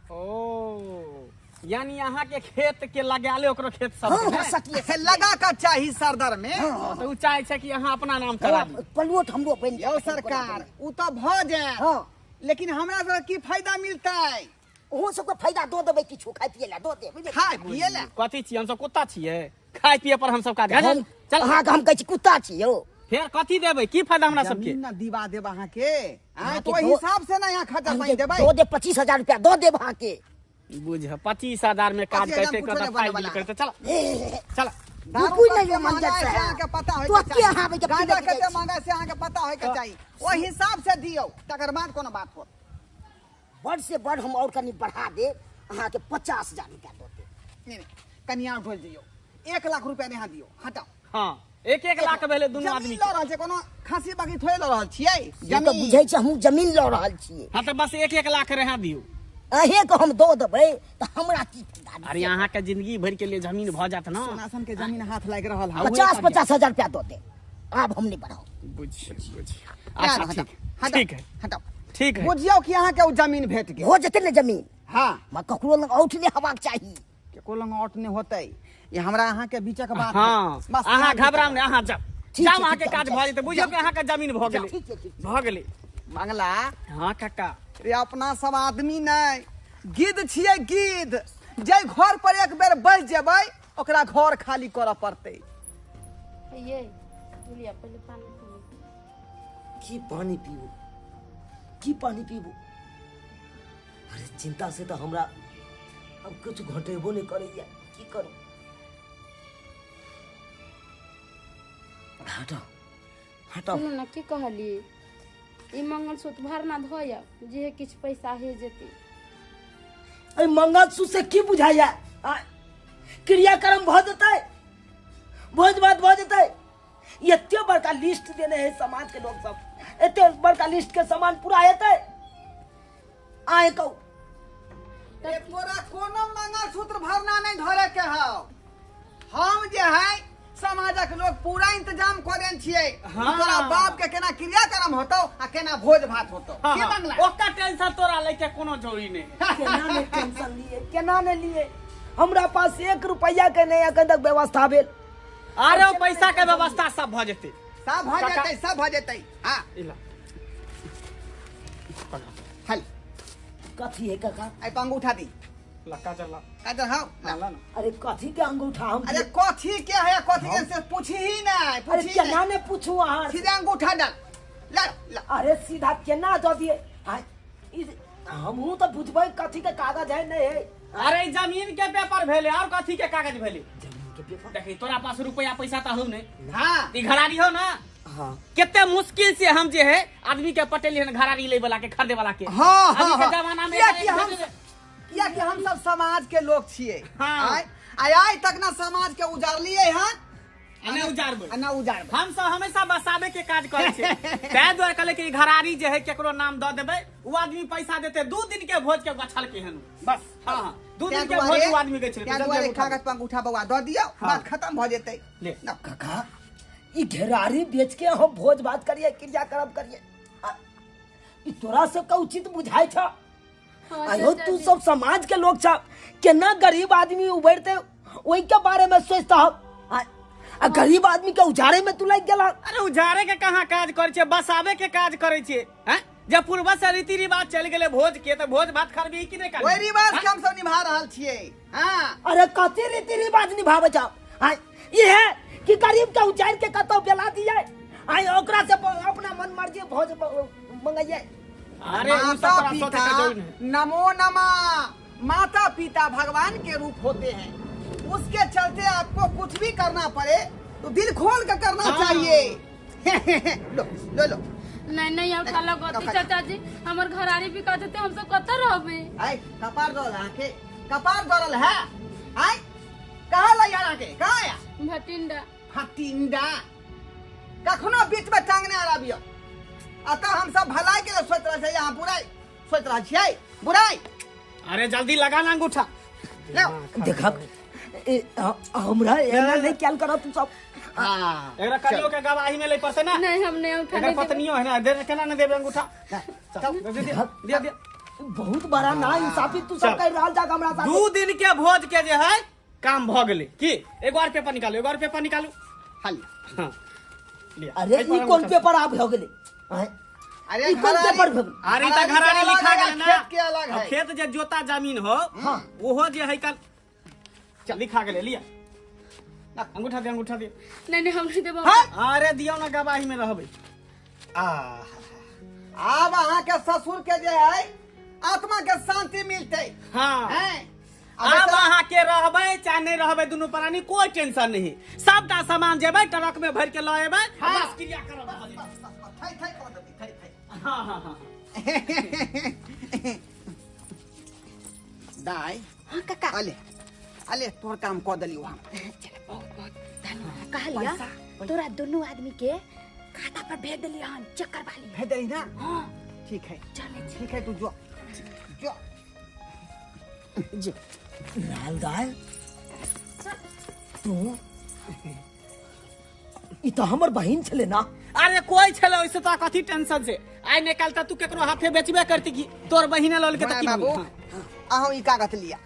ओ यानी अहाँ के खेत के लगाले ओकरो खेत सब हाँ के हाँ ने? सटिए से लगा कर चाही सरदर में। तो उ चाहे छै कि अहाँ अपना नाम करा दी। पलवट हमरो बन यो सरकार उ तो भ जाए, हाँ लेकिन हमरा सब की फायदा मिलतै? ओहो सबके फायदा दो देबै किछु खाइ पिए ला दो देबै। खाए पिए ले कथी छियै? हम सब कुत्ता छियै? खाय पिए पर हम सब काज हम चल अहाँके हम कहै छी कुत्ता छी यौ। फिर कथी देबै? की फायदा हमरा सबके? जमीन ना दिवा देब अहाँ के। आय तो अहाँके ओहि हिसाब से ना यहाँ खर्चा पानी देबै। दो दे 25,000 रुपया दो देब अहाँके। बुझ 25,000 में काज 25,000 करते कुछो करते नहीं फाइल बनने बिल वाला। करते चल चल। दारू कोई तक नहीं के है मंजर महंगाई से साहब। अहाँ के पता होय तो के क्या अहाँ चाही। के गांजा पीबे के कते जाइ छी। महंगाई से अहाँ के पता होय के चाही। ओहि हिसाब से दियौ, तकर बाद कोनो बात हो। बड़ से बड़ हम और कनी बढ़ा देब अहाँके 50,000 रुपया दो देब। नहीं कनिया ढोल दियौ, 1 लाख रुपया नहीं दियौ, हटाओ। हाँ 1-1 लाख भेले दुनू जमीन आदमी लऽ रहल छै, कोनो खासी बाकी थोड़े लऽ रहल छियै ई तऽ बुझै छै हमहूँ जमीन लऽ रहल छियै। हाँ तो बस 1-1 लाख रहा दियो। अहे को हम दो देबै तो हमरा की फायदा? अरे यहाँ के जिंदगी भर के लिए जमीन भ जात ना। सोनासन के जमीन हाथ लाग रहल है। 50,000 रुपया दो दे। अब हम नहीं बढ़ाओ। बुझिए यार, अच्छा हटाओ, ठीक है हटाओ। ठीक है। बुझियो कि यहाँ के वो जमीन भेट गेल। हो जते ने जमीन हाँ मैं ककरो लग औठ नहीं हवाक चाहिए। केको लंग औट नहीं होतै। ये हमरा अहाँ के बीचक बात है। हाँ बस अहाँ यहाँ घबराम ने, अहाँ जाओ ठीक जाओ, छै, अहाँ के ठीक काज छै, भ जेतै। बुझियो कि अहाँ के जमीन भ गेलै, ठीक छै, ठीक छै। भ गेलै। मंगला हाँ काका रे अपना सब आदमी नहीं गिद्ध छियै गिद्ध। जे घर पर एक बेर बैस जेबै ओकरा घर खाली करऽ पड़तै। ये बोलिए पहले पानी पी। की पानी पीबू, की पानी पीबू? अरे चिंता से तो हमरा अब कुछ घटेबो नहीं करैया, की करूं? हटाओ हटाओ। सुनो ना की कहलिए, ई मंगलसूत्र भरना धोया जे किछ पैसा हे जेते। अरे मंगलसूत्र से की बुझाइया? क्रियाक्रम भ जेतै, भोज भात भ जेतै। एते बड़का लिस्ट देने है समाज के लोग सब, एते बड़का लिस्ट के सामान पूरा हेतै? आए कहू तोरा कोनो मंगलसूत्र भरना नहीं धरे के हौ। हम जे है समाजक लोग पूरा इंतजाम करेन छियै। हाँ। तोरा बाप के केना क्रियाक्रम होतौ आ केना भोज भात होतौ। हाँ, के हाँ, मंगला ओकर टेंशन तोरा लेके कोनो जरूरी नहीं। केना ने टेंशन लिए, केना ने लिए? हमरा पास 1 रुपया के नहीं अखन तक व्यवस्था भेल। अरे ओ पैसा के व्यवस्था सब भ जेतै। सब भ जेतै, सब भ जेतै। हां इला हल कथी है काका? आई अंगूठा दी लक्का चला कादर हां ला ना। अरे कथी के अंगूठा हम? अरे कथी के है कथी के से पूछी ही नहीं अरे पूछी केना नहीं। ने पूछू अहाँ? सीधे अंगूठा डाल ला ला। अरे सीधा केना दऽ दिए? हमहू तो बुझबै कथी के कागज है नहीं है। अरे ई जमीन के पेपर भेले और कथी के कागज भेले? जमीन के पेपर। देखी तोरा पास रुपया पैसा तो हो नहीं, हां ई घरारी हो ना। हाँ कितने मुश्किल से हम जे है आदमी के पटेली हन घरारी ले वाला के खरीदे वाला के। हाँ अभी हाँ के हाँ। जमाना में किया कि हम सब समाज के लोग छिए। हाँ। आय तक ना समाज के उजारलिए हन अने उजारबै। आ ना उजारबै। हम सब हमेशा बसाबे के काज करे छे। तै दुआरे कहले कि घरारी जे है केकरो नाम द देबै, उ आदमी पैसा देते 2 दिन के भोज के गछल के हन बस। हां हां 2 दिन के भोज उ आदमी के छे। क्या दुआरे कागज पर अंगूठा बउआ द दियो हाँ। बात खत्म भ जेतै। ले ना काका, ई घेरारी बेच के हम भोज भात करिए, क्रियाक्रम करिए। ई तोरा सब का उचित बुझाई छ? आयो तू सब समाज के लोग छ, केना गरीब आदमी उभरते ओई के बारे में सोचता हो? आ गरीब आदमी के उजाड़े में तू लग गेला? अरे उजारे के कहाँ काज करे छे, बसाबे के काज करे छे। हैं जब पूर्व से रीति रिवाज चल गेले भोज के, तो भोज भात करबी कि नहीं करबी? ओई रिवाज के हम सब निभा रहल छिए। हां अरे कथी रीति रिवाज निभावे छ? ये है कि गरीब के उजाड़ के कतो बेला दिए, आई ओकरा से अपना मन मर्जी भोज मंगाइए। अरे उ सब माता तोरा सोचे पिता के जरूरी नहीं। नमो नमः। माता पिता भगवान के रूप होते हैं, उसके चलते आपको कुछ भी करना पड़े तो दिल खोल कर करना चाहिए। लो लो लो नहीं नहीं और खाला गति चाचा जी हमर घरारी भी कहते थे हम सब कत रहबे। आई कपार दौड़ल आके कपार दौड़ल है। आई कहाँ ला यार आके कहाँ आया भटिंडा फटिंडा कखनो बीच में टांगने आ रहा बिया। अतः हम सब भलाई के लिए सोच रहे थे, यहाँ बुराई सोच रहा छियै बुराई। अरे जल्दी लगा ना अंगूठा। लो देखा हमरा एना नहीं क्या करो तू सब? हाँ एकरा करियो के गवाही में ले पड़ते ना। नहीं हमने उठा एकर पत्नियो है ना, दे केना न देबे अंगूठा? चल दे दे दे। बहुत बड़ा ना इंसाफी तू सब कह रहल जा हमरा साथ। 2 दिन के भोज के जे है काम भ गेले की? एगो और पेपर निकालो, एगो और पेपर निकालो। हल हां लिया। अरे ई कौन पेपर आप हो गेले? अरे ई कौन पेपर हो? अरे त घरारी लिखा गेल ना। खेत के अलग है। खेत जे जोता जमीन हो ओहो जे है कल चल लिखा गेले। लिया अंगूठा दे, अंगूठा दे। नहीं नहीं हम नहीं देबो। अरे दियो ना गवाही में रहबे। अब अहाँ के ससुर के जे है आत्मा के शांति मिलते। हां हैं अब अहाँ के रहबे चाहे नहीं रहबे, दुनू प्राणी कोई टेंशन नहीं। सबटा सामान जेबे ट्रक में भर के ल एबे, बस क्रिया करब। थै थै कर देबी थै थै। हां हां हां दाई हाँ काका अले अले तोर काम क देलियो हम। बहुत बहुत धन्यवाद। कहलिया तोरा दोनों आदमी के खाता पर भेज दिली हन, चेक करवा ली। है दे ना। हाँ ठीक है चले ठीक है तू जो जो जी लाल दाल तू ई तो हमर बहिन छले ना। अरे कोई छले ओइसे तो कथी टेंशन से आइ निकालता तू केकरो हाथे बेचबे करती की तोर बहिने लल के त की बाबू अहूँ ई कागज लिया।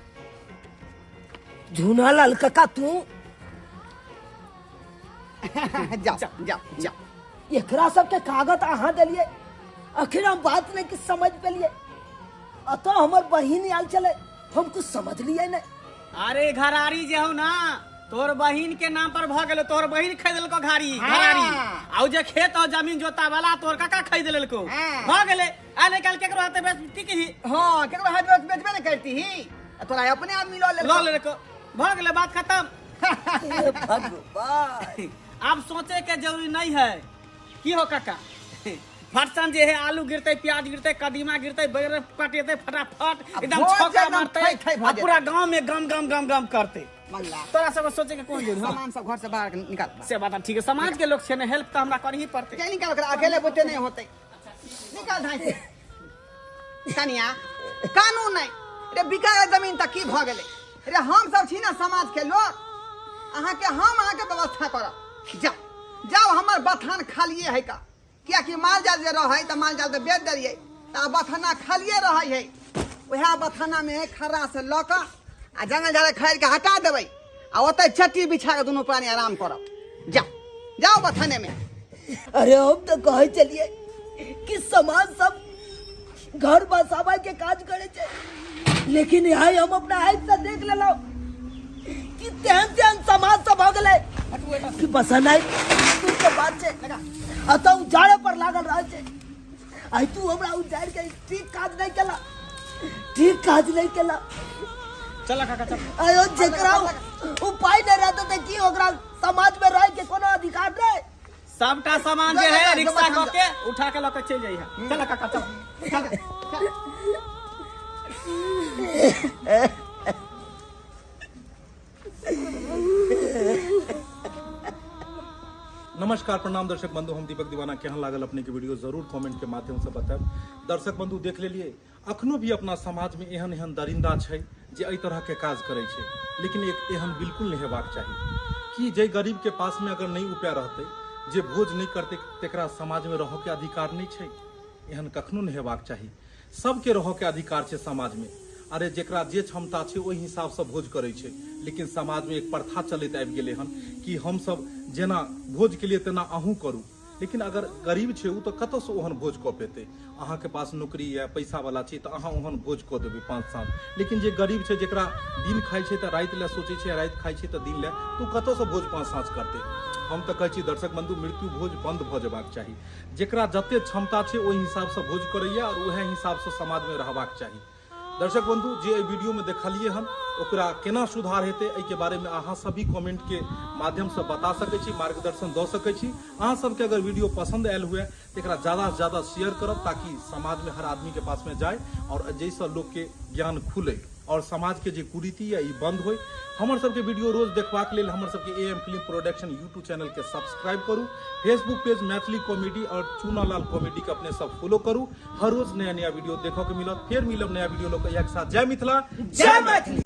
झूना लाल काका तू जाओ जाओ जाओ। एकरा सबके कागज अहाँ दिलिए, आखिर हम बात नहीं कि समझ पेलिए। अतः हमर बहिन आल चले हम कुछ समझ लिए नहीं। अरे घरारी जे हो ना तोर बहिन के नाम पर भ गेलो, तोर बहिन खरीद लेलको घरारी आउ जे खेत और जमीन जोता वाला तोर काका खरीद लेलको भ गेले। आ निकाल केकरो हाथे बेचती की हाँ केकरो हाथ बेचबे नहीं करती ही, तोरा अपने आदमी लो लेलको भ गेले, बात खत्म। भगवान अब सोचे के जरूरी नहीं है की हो काका। फटसन जे है आलू गिरते, प्याज गिरते, कदीमा गिरते, बैगन कटेते फटाफट एकदम छक्का मारते, पूरा गांव में गम गम गम गम करते। तोरा सब सोचे के कौन जरूरी सामान सब घर से बाहर निकाल से बात ठीक है। समाज के लोग छे ने हेल्प तो हमरा कर ही पड़ते। क्या निकाल कर अकेले बोते नहीं होते, निकाल धाई से कनिया कानून नहीं रे बिका जमीन तक की भ गेले रे। हम सब छी ना समाज के लोग, अहाँ के व्यवस्था करब। जाओ जाओ हमर बथान खालिए है का, क्या कि माल जाल जे रहे त माल जाल त बेच दलिए त बथाना खालिए रहे है। वह बथाना में खर्रा से ल क आ जंगल झाड़ खरीद के हटा देबै आ ओते चट्टी बिछा के दोनों प्राणी आराम करब। जाओ जाओ बथाने में। अरे हम तो कहे चलिए कि समाज सब घर बसावा के काज करे छे, लेकिन यहाँ हम अपना आँख से देख लेलो कि तेहन समाज सब हो गए कि बसा नहीं तू के बात छे। अतः उजाड़े पर लागल रहे छे। आई तू हमरा उजाड़ के ठीक काज नहीं केला। चला काका चल। आयो जेकरा उपाय नहीं रहता तो की ओकरा समाज में रह के कोनो अधिकार नहीं। सबका सामान जे है रिक्शा क के उठा के लेके चल जाई है। चल काका चल चल। नमस्कार प्रणाम दर्शक बंधु, हम दीपक दीवाना केहन लागल अपने के वीडियो जरूर कमेंट के माध्यम से बताएब। दर्शक बंधु देख लेलिए अखनो भी अपना समाज में एहन एहन दरिंदा छै जे एहि तरह के काज करे छै, लेकिन एक एहन बिल्कुल नहीं हेबाक चाही कि जे गरीब के पास में अगर नहीं उपाय रहते, जे भोज नहीं करते तेकरा समाज में रह के अधिकार नहीं छै। एहन कखनो नहीं हेबाक चाही। सबके रह के अधिकार छै समाज में। अरे जेकरा जे क्षमता छै ओहि हिसाब से भोज करे छै, लेकिन समाज में एक प्रथा चलत आबि गेलै हन कि हम सब जेना भोज के लिए तेना अहूँ करू। लेकिन अगर गरीब छै उ तो कतौ से ओहन भोज कऽ पेते। अहाँ के पास नौकरी या पैसा वाला छै तो अहाँ ओहन भोज कऽ देबै 5 साल। लेकिन जे गरीब छै जेकरा दिन खाइ छै तो राति ले सोचे छै, राति खाइ छै तो दिन ले, तो कतौ से भोज 5 साँझ करते। हम तो कहै छी दर्शक बंधु मृत्यु भोज बंद भ जेबाक चाही। जेकरा जते क्षमता छै ओहि हिसाब से भोज करैया और उहे हिसाब से समाज में रहबाक चाही। दर्शक बंधु जे वीडियो में देखलिए हम ओकरा केना सुधार हेते एहि के बारे में अहाँ सभी कमेंट के माध्यम से बता सकै छी, मार्गदर्शन दऽ सकै छी। अहाँ सबके अगर वीडियो पसंद आयल हुए तो एकरा ज्यादा से ज्यादा शेयर करब ताकि समाज में हर आदमी के पास में जाए और जैसा लोग के ज्ञान खुले और समाज के जे कुरीति है बंद हो। हमर सबके वीडियो रोज देखबाक लेल हमर सबके AM film production YouTube channel के सब्सक्राइब करू, फेसबुक पेज मैथिली कॉमेडी और चूनालाल कॉमेडी के अपने सब फॉलो करू। हर रोज नया नया वीडियो देखो के मिलत। फिर मिलब नया वीडियो लोग एक साथ। जय मिथिला, जय मैथिली।